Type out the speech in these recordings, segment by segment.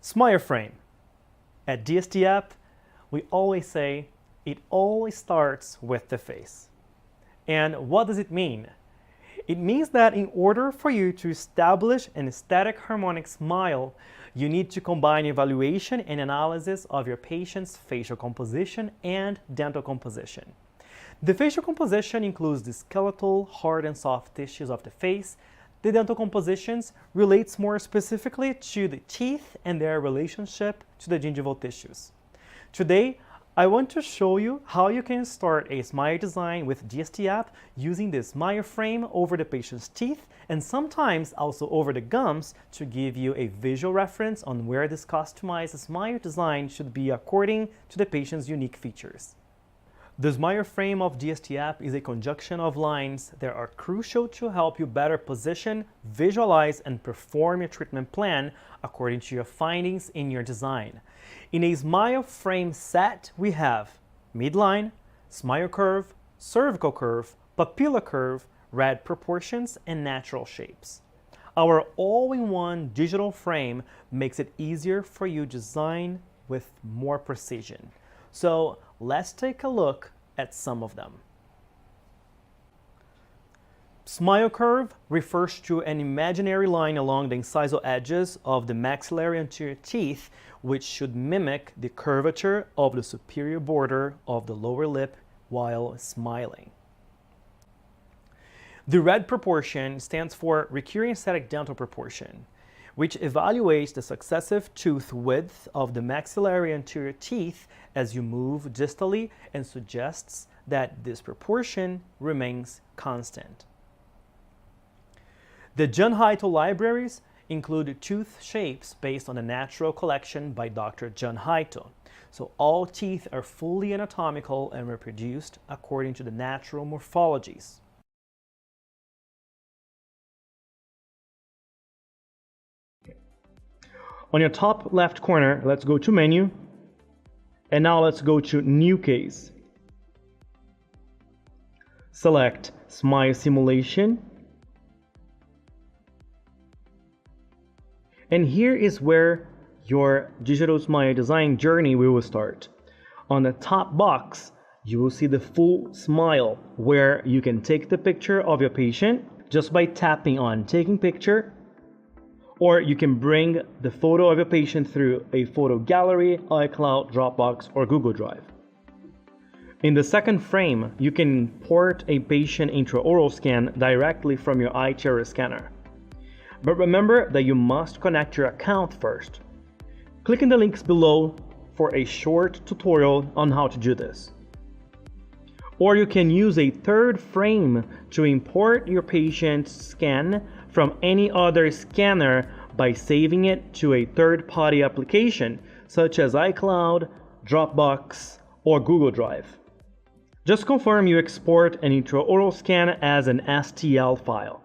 Smile frame. At DSTF, we always say it always starts with the face. And what does it mean? It means that in order for you to establish an aesthetic harmonic smile, you need to combine evaluation and analysis of your patient's facial composition and dental composition. The facial composition includes the skeletal, hard and soft tissues of the face. The dental compositions relates more specifically to the teeth and their relationship to the gingival tissues. Today, I want to show you how you can start a smile design with DSTF using the smile frame over the patient's teeth and sometimes also over the gums to give you a visual reference on where this customized smile design should be according to the patient's unique features. The smile frame of DSTF is a conjunction of lines that are crucial to help you better position, visualize, and perform your treatment plan according to your findings in your design. In a smile frame set, we have midline, smile curve, cervical curve, papilla curve, red proportions, and natural shapes. Our all-in-one digital frame makes it easier for you to design with more precision. So let's take a look at some of them. Smile curve refers to an imaginary line along the incisal edges of the maxillary anterior teeth, which should mimic the curvature of the superior border of the lower lip while smiling. The red proportion stands for recurring aesthetic dental proportion, which evaluates the successive tooth width of the maxillary anterior teeth as you move distally and suggests that this proportion remains constant. The Untitled libraries include tooth shapes based on a natural collection by Dr. Untitled. So all teeth are fully anatomical and reproduced according to the natural morphologies. On your top left corner, let's go to menu. And now let's go to new case. Select smile simulation. And here is where your digital smile design journey will start. On the top box, you will see the full smile where you can take the picture of your patient just by tapping on taking picture. Or you can bring the photo of your patient through a photo gallery, iCloud, Dropbox, or Google Drive. In the second frame, you can import a patient intraoral scan directly from your iTero scanner. But remember that you must connect your account first. Click in the links below for a short tutorial on how to do this. Or you can use a third frame to import your patient's scan from any other scanner by saving it to a third-party application such as iCloud, Dropbox, or Google Drive. Just confirm you export an intraoral scan as an STL file.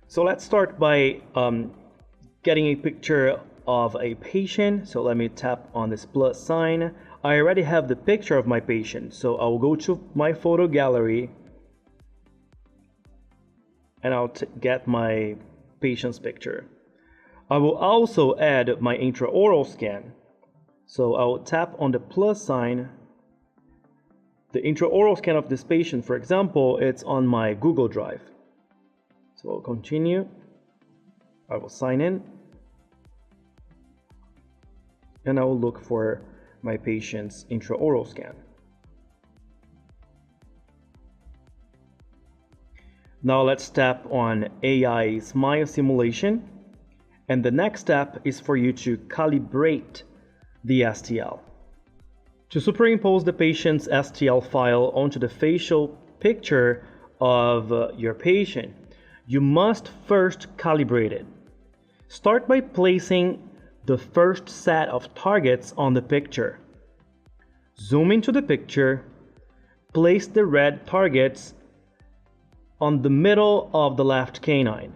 So let's start by getting a picture of a patient. So let me tap on this plus sign. I already have the picture of my patient, so I'll go to my photo gallery and I'll get my patient's picture. I will also add my intraoral scan. So I will tap on the plus sign. The intraoral scan of this patient, for example, it's on my Google Drive. So I'll continue. I will sign in. And I will look for my patient's intraoral scan. Now let's tap on AI Smile Simulation, and the next step is for you to calibrate the STL. To superimpose the patient's STL file onto the facial picture of your patient, you must first calibrate it. Start by placing the first set of targets on the picture. Zoom into the picture, place the red targets on the middle of the left canine.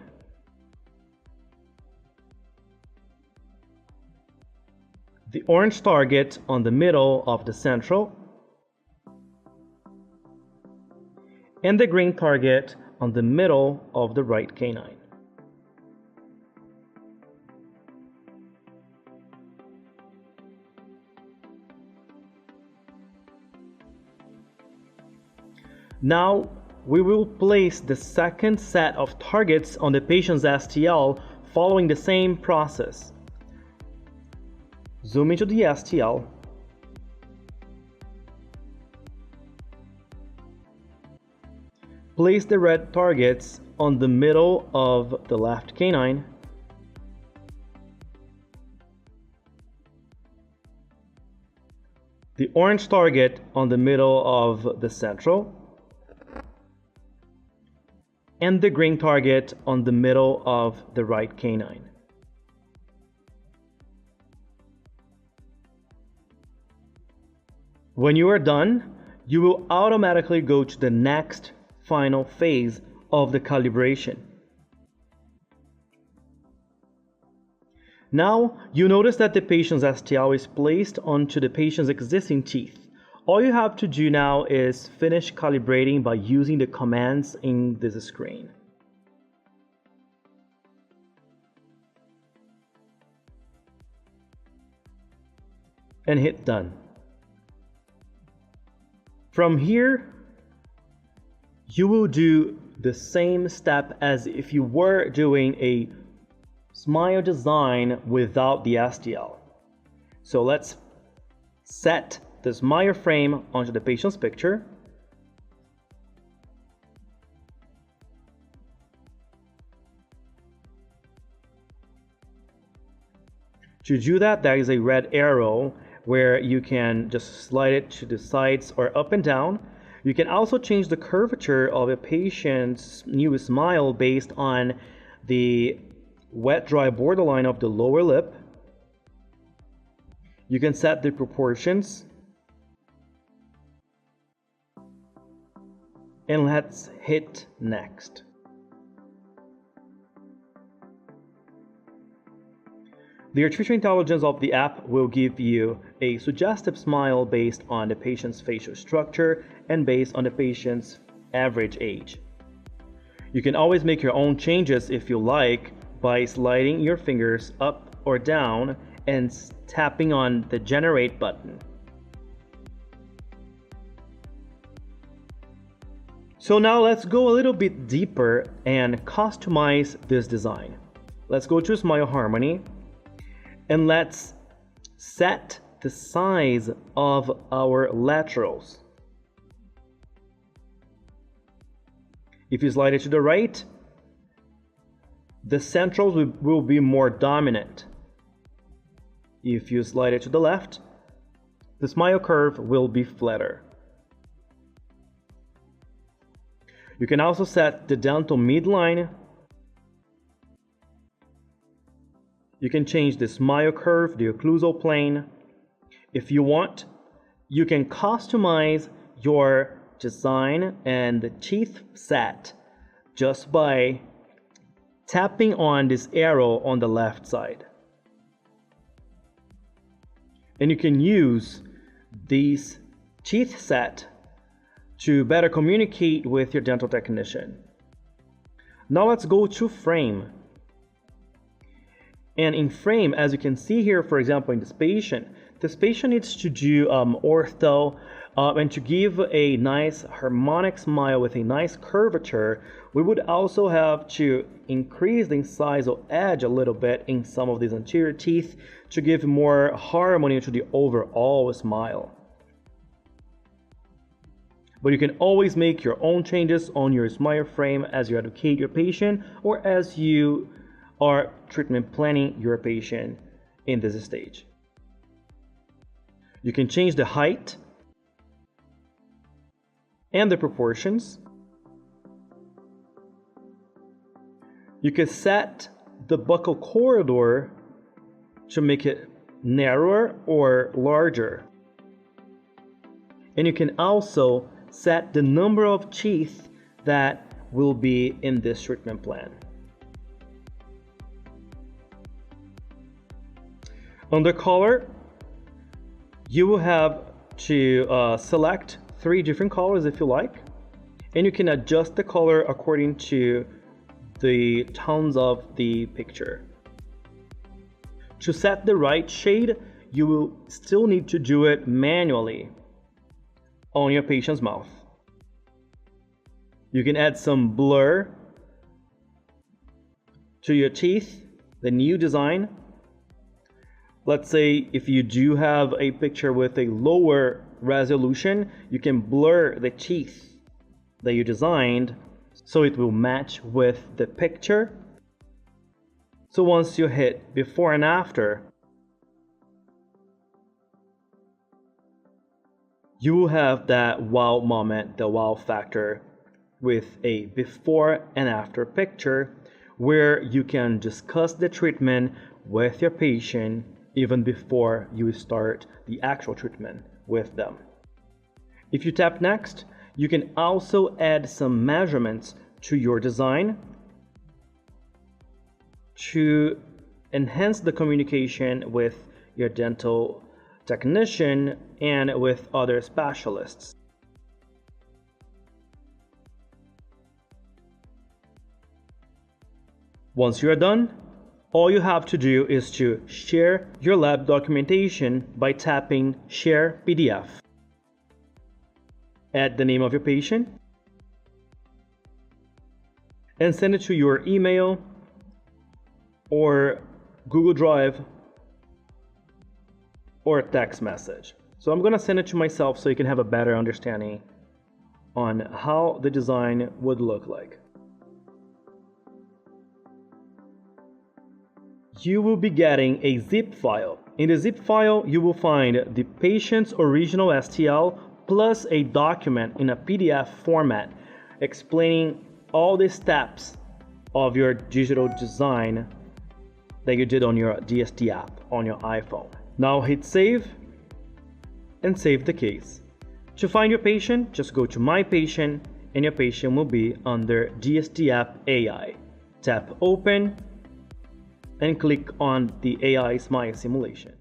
The orange target on the middle of the central, and the green target on the middle of the right canine. Now we will place the second set of targets on the patient's STL following the same process. Zoom into the STL. Place the red targets on the middle of the left canine. The orange target on the middle of the central. And the green target on the middle of the right canine. When you are done, you will automatically go to the next final phase of the calibration. Now, you notice that the patient's STL is placed onto the patient's existing teeth. All you have to do now is finish calibrating by using the commands in this screen. And hit done. From here, you will do the same step as if you were doing a smile design without the STL. So let's set the smile frame onto the patient's picture. To do that, there is a red arrow where you can just slide it to the sides or up and down. You can also change the curvature of a patient's new smile based on the wet-dry borderline of the lower lip. You can set the proportions. And let's hit next. The artificial intelligence of the app will give you a suggestive smile based on the patient's facial structure and based on the patient's average age. You can always make your own changes if you like by sliding your fingers up or down and tapping on the Generate button. So now let's go a little bit deeper and customize this design. Let's go to Smile Harmony. And let's set the size of our laterals. If you slide it to the right, the centrals will be more dominant. If you slide it to the left, the smile curve will be flatter. You can also set the dental midline. You can change the smile curve, the occlusal plane. If you want, you can customize your design and the teeth set just by tapping on this arrow on the left side. And you can use these teeth set to better communicate with your dental technician. Now let's go to frame. And in frame, as you can see here, for example, in this patient needs to do ortho and to give a nice harmonic smile with a nice curvature. We would also have to increase the incisal edge a little bit in some of these anterior teeth to give more harmony to the overall smile. But you can always make your own changes on your smile frame as you educate your patient or as you are treatment planning your patient in this stage. You can change the height and the proportions. You can set the buccal corridor to make it narrower or larger. And you can also set the number of teeth that will be in this treatment plan. Under color, you will have to select 3 different colors if you like, and you can adjust the color according to the tones of the picture. To set the right shade, you will still need to do it manually on your patient's mouth. You can add some blur to your teeth, the new design. Let's say if you do have a picture with a lower resolution, you can blur the teeth that you designed so it will match with the picture. So once you hit before and after, you will have that wow moment, the wow factor, with a before and after picture where you can discuss the treatment with your patient even before you start the actual treatment with them. If you tap next, you can also add some measurements to your design to enhance the communication with your dental technician and with other specialists. Once you are done, all you have to do is to share your lab documentation by tapping Share PDF. Add the name of your patient and send it to your email or Google Drive or text message. So I'm going to send it to myself so you can have a better understanding on how the design would look like. You will be getting a zip file. In the zip file, you will find the patient's original STL plus a document in a PDF format explaining all the steps of your digital design that you did on your DST app on your iPhone. Now hit save and save the case. To find your patient, just go to My Patient and your patient will be under DST app AI. Tap Open and click on the AI Smile simulation.